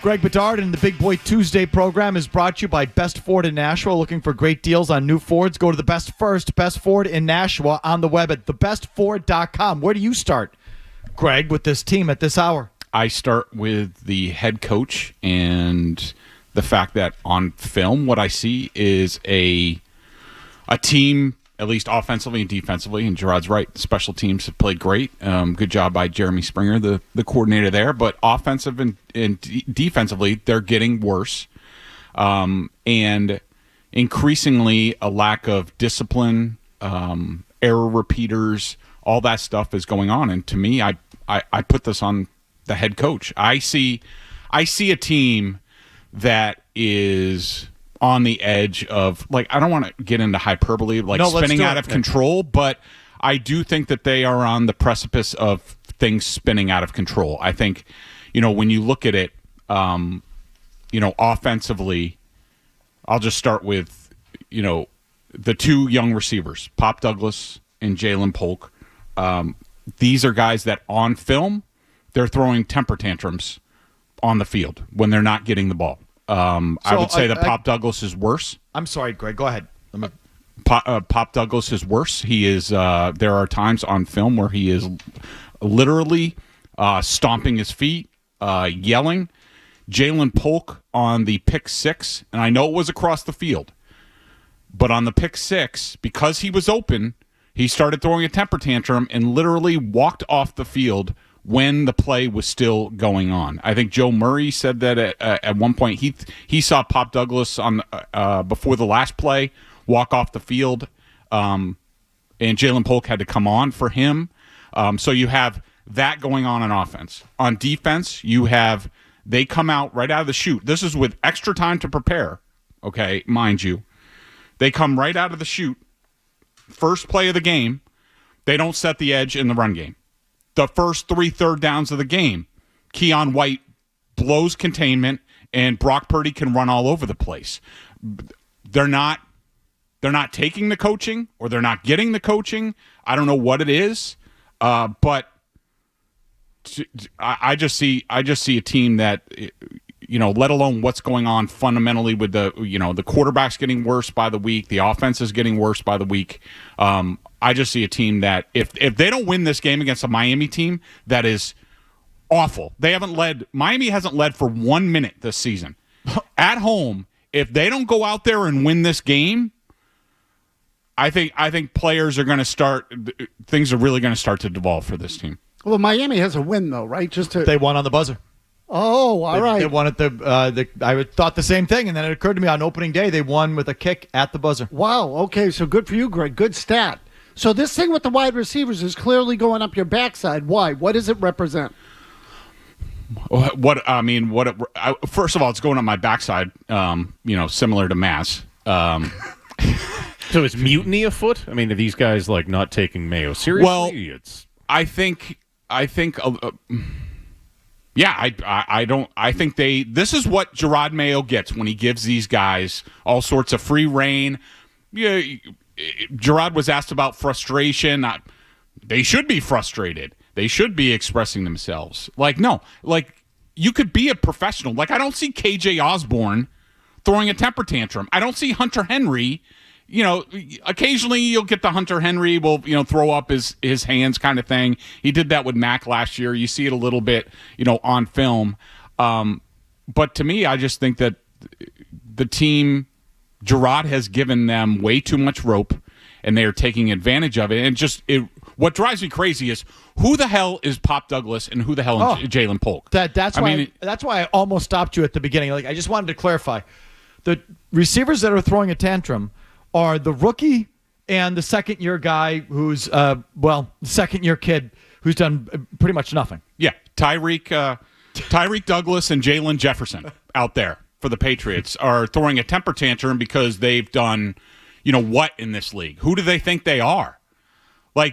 Greg Bedard and the Big Boy Tuesday program is brought to you by Best Ford in Nashua. Looking for great deals on new Fords? Go to the Best Ford in Nashua on the web at thebestford.com. Where do you start, Greg, with this team at this hour? I start with the head coach and the fact that on film what I see is a team, at least offensively and defensively, and Gerard's right, special teams have played great. Good job by Jeremy Springer, the coordinator there. But offensive and defensively, they're getting worse. And increasingly, a lack of discipline, error repeaters, all that stuff is going on. And to me, I put this on the head coach. I see a team that is on the edge of, like, I don't want to get into hyperbole, like spinning out of control, but I do think that they are on the precipice of things spinning out of control. I think, when you look at it, offensively, I'll just start with, the two young receivers, Pop Douglas and Jalen Polk. These are guys that on film, they're throwing temper tantrums on the field when they're not getting the ball. I would say that Pop Douglas is worse. I'm sorry, Greg. Go ahead. Pop Douglas is worse. He is. There are times on film where he is literally stomping his feet, yelling. Jalen Polk on the pick six, and I know it was across the field, but on the pick six, because he was open, he started throwing a temper tantrum and literally walked off the field when the play was still going on. I think Joe Murray said that at one point he saw Pop Douglas on before the last play walk off the field, and Jalen Polk had to come on for him. So you have that going on offense. On defense, they come out right out of the chute. This is with extra time to prepare, okay, mind you. They come right out of the chute. First play of the game, they don't set the edge in the run game. The first 3 third downs of the game, Keon White blows containment, and Brock Purdy can run all over the place. They're not taking the coaching, or they're not getting the coaching. I don't know what it is, but I just see a team that, let alone what's going on fundamentally with the quarterback's getting worse by the week, the offense is getting worse by the week. I just see a team that if they don't win this game against a Miami team that is awful. Miami hasn't led for 1 minute this season. At home, if they don't go out there and win this game, I think players are going to start, things are really going to start to devolve for this team. Well, Miami has a win though, right? They won on the buzzer. Oh, all right. They won at I thought the same thing, and then it occurred to me on opening day they won with a kick at the buzzer. Wow. Okay, so good for you, Greg. Good stat. So this thing with the wide receivers is clearly going up your backside. Why? What does it represent? First of all, it's going up my backside. Similar to Mazz. So is mutiny afoot? I mean, are these guys not taking Mayo seriously? Well, I think this is what Gerard Mayo gets when he gives these guys all sorts of free reign. Yeah, Gerard was asked about frustration. They should be frustrated. They should be expressing themselves. You could be a professional. I don't see KJ Osborne throwing a temper tantrum. I don't see Hunter Henry. Occasionally you'll get the Hunter Henry will, throw up his hands kind of thing. He did that with Mac last year. You see it a little bit, on film. But to me, I just think that the team, Gerard has given them way too much rope, and they are taking advantage of it. And what drives me crazy is who the hell is Pop Douglas and who the hell is Jalen Polk? That's why I almost stopped you at the beginning. I just wanted to clarify. The receivers that are throwing a tantrum are the rookie and the second-year guy who's, second-year kid who's done pretty much nothing. Yeah, Tyreek Douglas and Jalen Jefferson out there for the Patriots are throwing a temper tantrum because they've done, what in this league? Who do they think they are?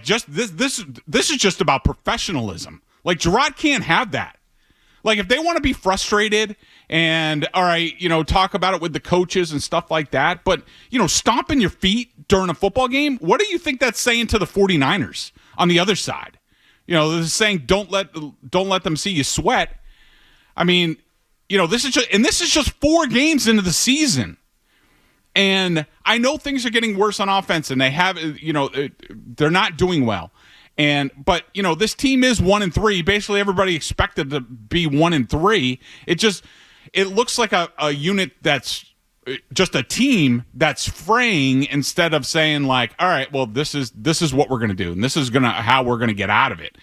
Just this is just about professionalism. Gerard can't have that. If they want to be frustrated and, all right, talk about it with the coaches and stuff like that, but, stomping your feet during a football game, what do you think that's saying to the 49ers on the other side? They're saying don't let them see you sweat. I mean, this is just 4 games into the season. And I know things are getting worse on offense, and they have, they're not doing well. But this team is 1-3. Basically, everybody expected to be 1-3. It looks like a unit that's just a team that's fraying instead of saying like, all right, well, this is what we're going to do, and this is how we're going to get out of it.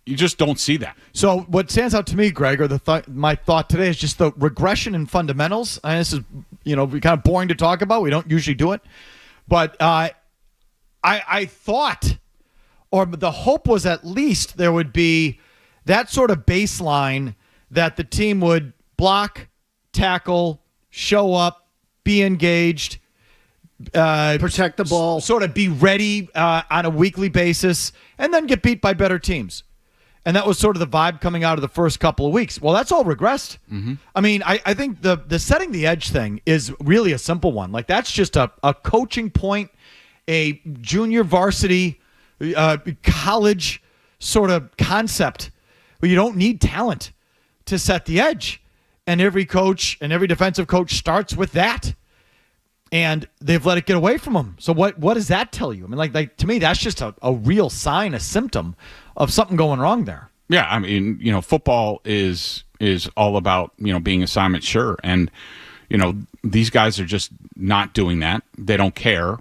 You just don't see that. So what stands out to me, Greg, or my thought today is just the regression in fundamentals. And this is, kind of boring to talk about. We don't usually do it. But I thought, or the hope was at least there would be that sort of baseline that the team would block, tackle, show up, be engaged, protect the ball, sort of be ready on a weekly basis, and then get beat by better teams. And that was sort of the vibe coming out of the first couple of weeks. Well, that's all regressed. Mm-hmm. I mean, I think the setting the edge thing is really a simple one. Like, that's just a coaching point, a junior varsity, college sort of concept where you don't need talent to set the edge. And every coach and every defensive coach starts with that. And they've let it get away from them. So what does that tell you? I mean, like to me, that's just a real sign, a symptom of something going wrong there. Yeah, I mean, football is all about, being assignment sure. And, these guys are just not doing that. They don't care.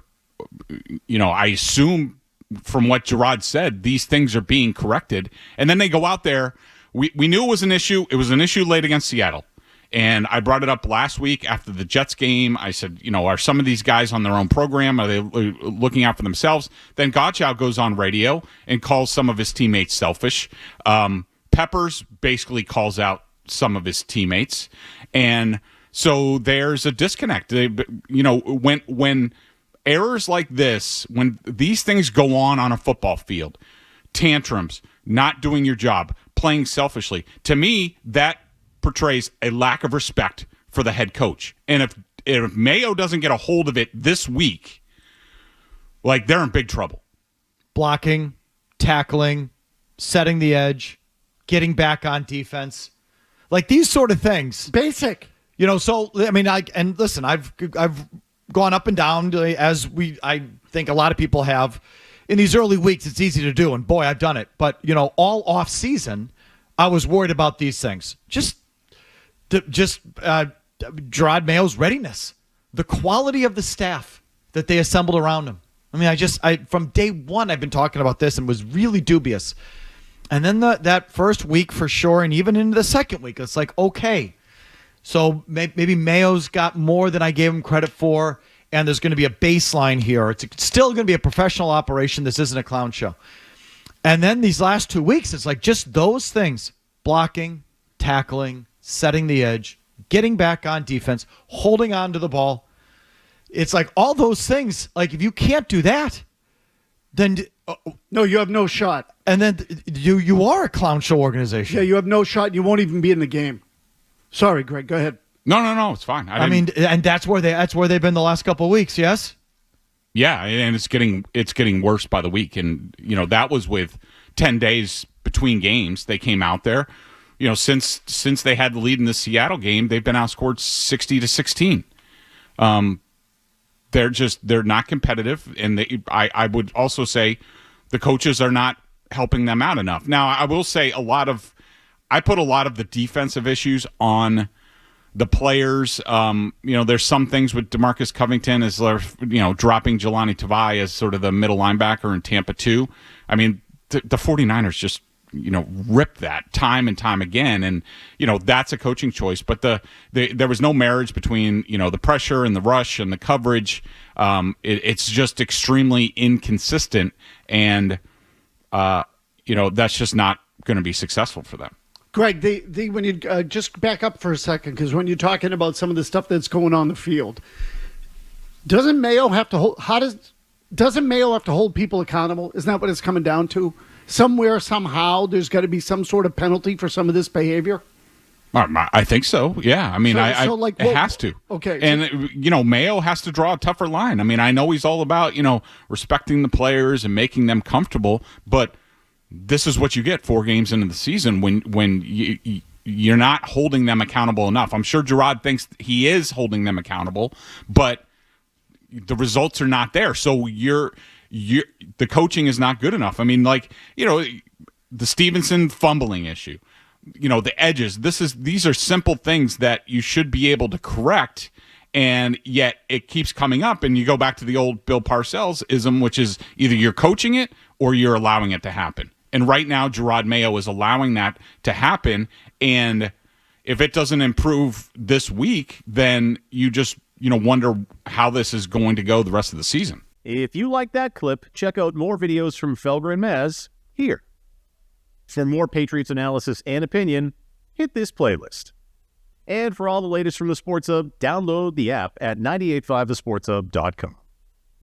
I assume from what Gerard said, these things are being corrected. And then they go out there. We knew it was an issue. It was an issue late against Seattle. And I brought it up last week after the Jets game. I said, are some of these guys on their own program? Are they looking out for themselves? Then Gottschalk goes on radio and calls some of his teammates selfish. Peppers basically calls out some of his teammates. And so there's a disconnect. When errors like this, when these things go on a football field, tantrums, not doing your job, playing selfishly, to me, that portrays a lack of respect for the head coach. And if Mayo doesn't get a hold of it this week, like, they're in big trouble. Blocking, tackling, setting the edge, getting back on defense. Like, these sort of things. Basic. So, I mean, listen, I've gone up and down I think a lot of people have. In these early weeks, it's easy to do, and boy, I've done it. But, all off season, I was worried about these things. Just Gerard Mayo's readiness, the quality of the staff that they assembled around him. I mean, from day one, I've been talking about this and was really dubious. And then that first week for sure, and even into the second week, it's like, okay, so maybe Mayo's got more than I gave him credit for, and there's going to be a baseline here. It's still going to be a professional operation. This isn't a clown show. And then these last 2 weeks, it's like just those things: blocking, tackling, setting the edge, getting back on defense, holding on to the ball. It's like all those things, like if you can't do that, then no, you have no shot. And then you are a clown show organization. Yeah, you have no shot. You won't even be in the game. Sorry, Greg, go ahead. No, it's fine. I mean, and that's where they've been the last couple of weeks, yes? Yeah, and it's getting worse by the week. And that was with 10 days between games. They came out there. Since they had the lead in the Seattle game, they've been outscored 60-16. They're not competitive, and I would also say the coaches are not helping them out enough. Now, I will say I put a lot of the defensive issues on the players. There's some things with DeMarcus Covington as dropping Jelani Tavai as sort of the middle linebacker in Tampa 2. I mean, the 49ers just rip that time and time again, and that's a coaching choice. But there was no marriage between the pressure and the rush and the coverage. It's just extremely inconsistent, and that's just not going to be successful for them. Greg, when you just back up for a second, because when you're talking about some of the stuff that's going on the field, doesn't Mayo have to hold people accountable? Isn't that what it's coming down to? Somewhere, somehow, there's got to be some sort of penalty for some of this behavior? I think so, yeah. I mean, it has to. Okay. And, Mayo has to draw a tougher line. I mean, I know he's all about, respecting the players and making them comfortable, but this is what you get 4 games into the season when you're not holding them accountable enough. I'm sure Gerard thinks he is holding them accountable, but the results are not there. So the coaching is not good enough. I mean, like, you know, the Stevenson fumbling issue, you know, the edges. These are simple things that you should be able to correct, and yet it keeps coming up. And you go back to the old Bill Parcells-ism, which is either you're coaching it or you're allowing it to happen. And right now, Gerard Mayo is allowing that to happen. And if it doesn't improve this week, then you just, you know, wonder how this is going to go the rest of the season. If you like that clip, check out more videos from Felger and Mazz here. For more Patriots analysis and opinion, hit this playlist. And for all the latest from the Sports Hub, download the app at 985thesportshub.com.